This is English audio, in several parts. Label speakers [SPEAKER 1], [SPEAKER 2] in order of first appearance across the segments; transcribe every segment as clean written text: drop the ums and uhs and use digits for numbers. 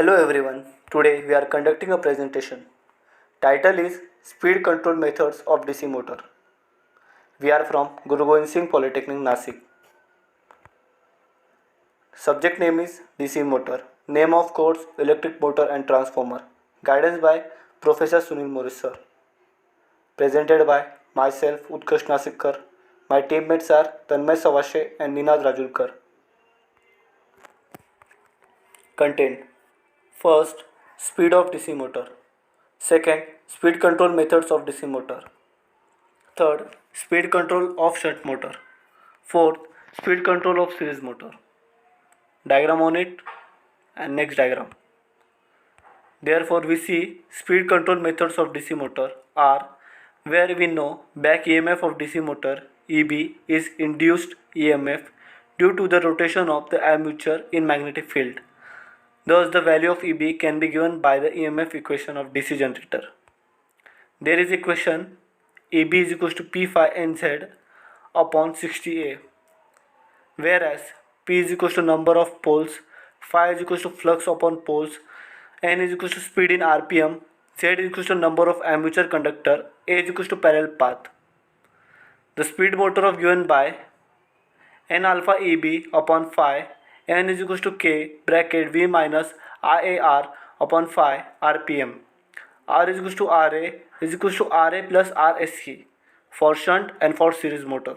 [SPEAKER 1] Hello everyone. Today we are conducting a presentation. Title is Speed Control Methods of DC Motor. We are from Guru Gobind Singh Polytechnic Nasik. Subject name is DC motor. Name of course electric motor and transformer. Guidance by Professor Sunil Morris sir. Presented by myself Utkarsh Nasikkar. My teammates are Tanmay Savashe and Ninad Rajulkar. Content. First, speed of DC motor. Second, speed control methods of DC motor. Third, speed control of shunt motor. Fourth, speed control of series motor. Diagram on it and next diagram. Therefore, we see speed control methods of DC motor are where we know back EMF of DC motor EB is induced EMF due to the rotation of the armature in magnetic field. Thus, the value of EB can be given by the EMF equation of DC generator. There is equation EB is equals to P phi NZ upon 60A, whereas P is equals to number of poles, phi is equals to flux upon poles, N is equals to speed in RPM, Z is equals to number of armature conductor, A is equals to parallel path. The speed motor of given by N alpha EB upon phi, N is equals to K bracket V minus IAR upon phi RPM. R is equals to RA is equals to RA plus RSC for shunt and for series motor.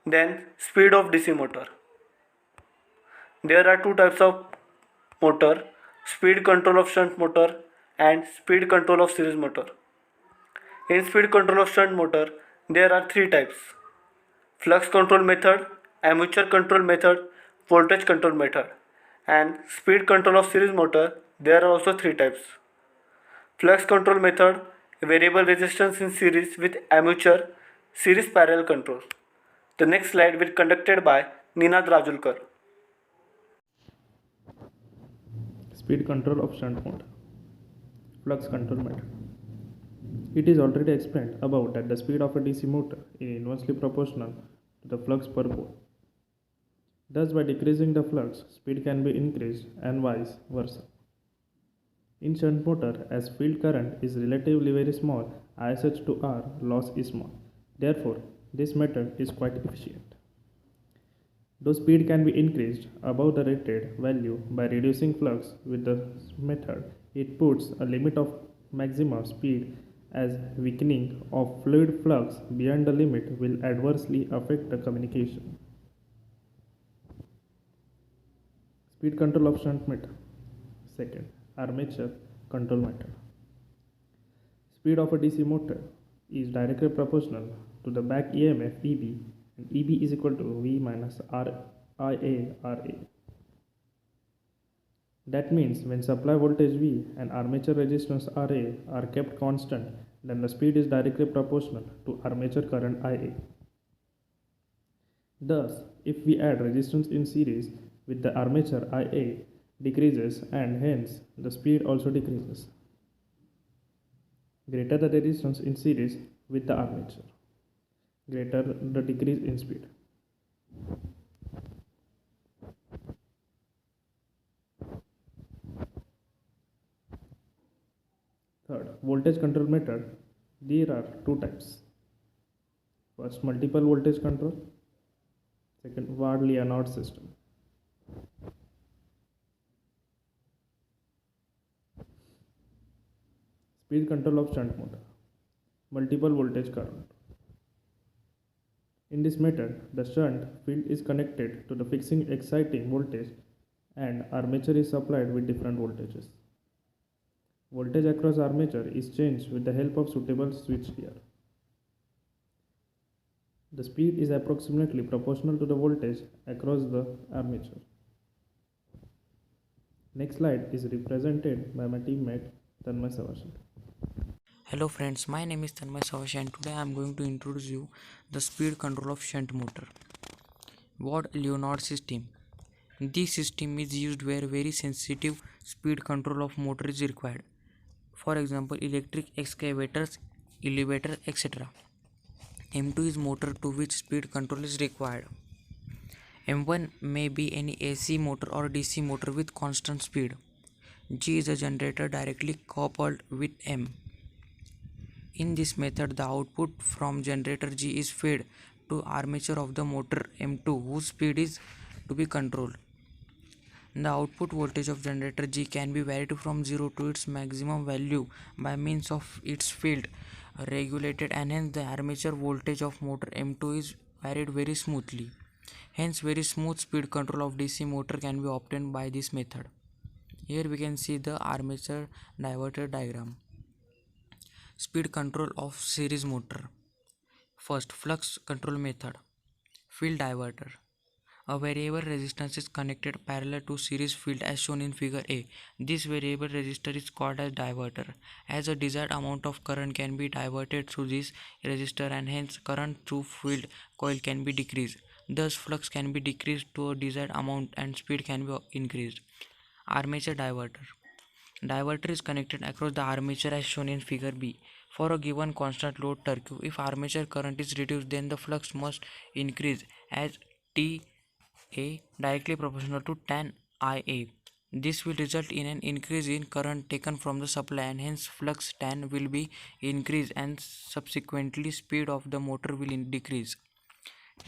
[SPEAKER 1] Then speed of DC motor. There are two types of motor, speed control of shunt motor and speed control of series motor. In speed control of shunt motor, there are three types: flux control method, armature control method, voltage control method. And speed control of series motor, there are also three types: flux control method, variable resistance in series with armature, series parallel control. The next slide will be conducted by Ninad Rajulkar.
[SPEAKER 2] Speed control of shunt motor. Flux control method. It is already explained above that the speed of a DC motor is inversely proportional to the flux per pole. Thus, by decreasing the flux, speed can be increased and vice versa. In shunt motor, as field current is relatively very small, ISH to R loss is small. Therefore, this method is quite efficient. Though speed can be increased above the rated value by reducing flux with the method, it puts a limit of maximum speed as weakening of fluid flux beyond the limit will adversely affect the communication. Speed control of shunt method. Second, armature control method. Speed of a DC motor is directly proportional to the back EMF EB, and EB is equal to V minus RA. That means when supply voltage V and armature resistance RA are kept constant, then the speed is directly proportional to armature current IA. Thus, if we add resistance in series with the armature IA decreases and hence the speed also decreases. Greater the resistance in series with the armature, greater the decrease in speed. Third, voltage control method. There are two types. First, multiple voltage control. Second, Ward-Leonard system. Speed control of shunt motor. Multiple voltage current. In this method, the shunt field is connected to the fixing exciting voltage and armature is supplied with different voltages. Voltage across armature is changed with the help of suitable switchgear. The speed is approximately proportional to the voltage across the armature. Next slide is represented by my teammate Tanmay Savashe.
[SPEAKER 3] Hello friends, my name is Tanmay Savashe and today I am going to introduce you the speed control of shunt motor. Ward-Leonard system. This system is used where very sensitive speed control of motor is required. For example, electric excavators, elevator, etc. M2 is motor to which speed control is required. M1 may be any AC motor or DC motor with constant speed. G is a generator directly coupled with M. In this method, the output from generator G is fed to armature of the motor M2, whose speed is to be controlled. The output voltage of generator G can be varied from 0 to its maximum value by means of its field regulated, and hence the armature voltage of motor M2 is varied very smoothly. Hence very smooth speed control of DC motor can be obtained by this method. Here we can see the armature diverter diagram. Speed control of series motor. First, flux control method. Field diverter. A variable resistance is connected parallel to series field as shown in figure A. This variable resistor is called as diverter, as a desired amount of current can be diverted through this resistor, and hence current through field coil can be decreased. Thus flux can be decreased to a desired amount and speed can be increased. Armature diverter. Diverter is connected across the armature as shown in figure B. For a given constant load torque, if armature current is reduced, then the flux must increase, as T A directly proportional to tan IA. This will result in an increase in current taken from the supply, and hence flux tan will be increased and subsequently speed of the motor will decrease.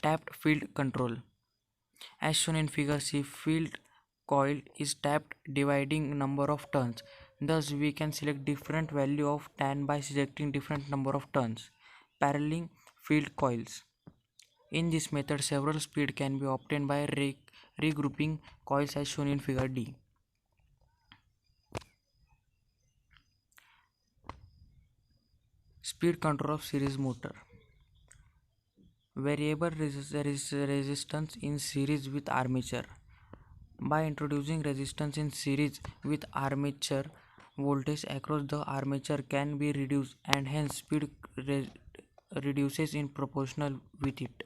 [SPEAKER 3] Tapped field control. As shown in figure C, field coil is tapped dividing number of turns. Thus we can select different value of tan by selecting different number of turns. Paralleling field coils. In this method, several speed can be obtained by regrouping coils as shown in figure D. Speed control of series motor. Variable resistance in series with armature. By introducing resistance in series with armature, voltage across the armature can be reduced, and hence speed reduces in proportional with it.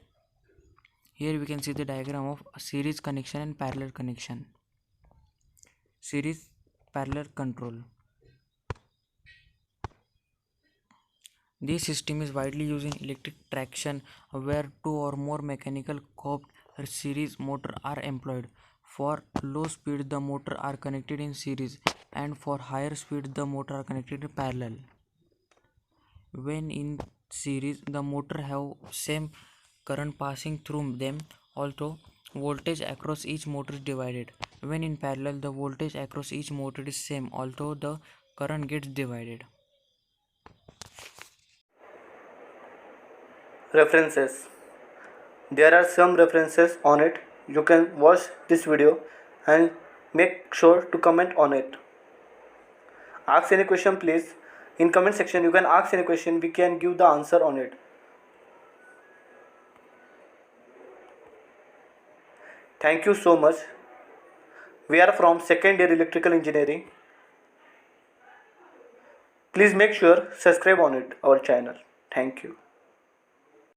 [SPEAKER 3] Here we can see the diagram of series connection and parallel connection. Series parallel control. This system is widely used in electric traction, where two or more mechanical coupled series motor are employed. For low speed, the motor are connected in series, and for higher speed, the motor are connected in parallel. When in series, the motor have same current passing through them, although voltage across each motor is divided. When in parallel, the voltage across each motor is same, although the current gets divided.
[SPEAKER 1] References. There are some references on it. You can watch this video and make sure to comment on it. Ask any question please. In comment section you can ask any question, we can give the answer on it. Thank you so much. We are from second year electrical engineering. Please make sure subscribe on it our channel. Thank you.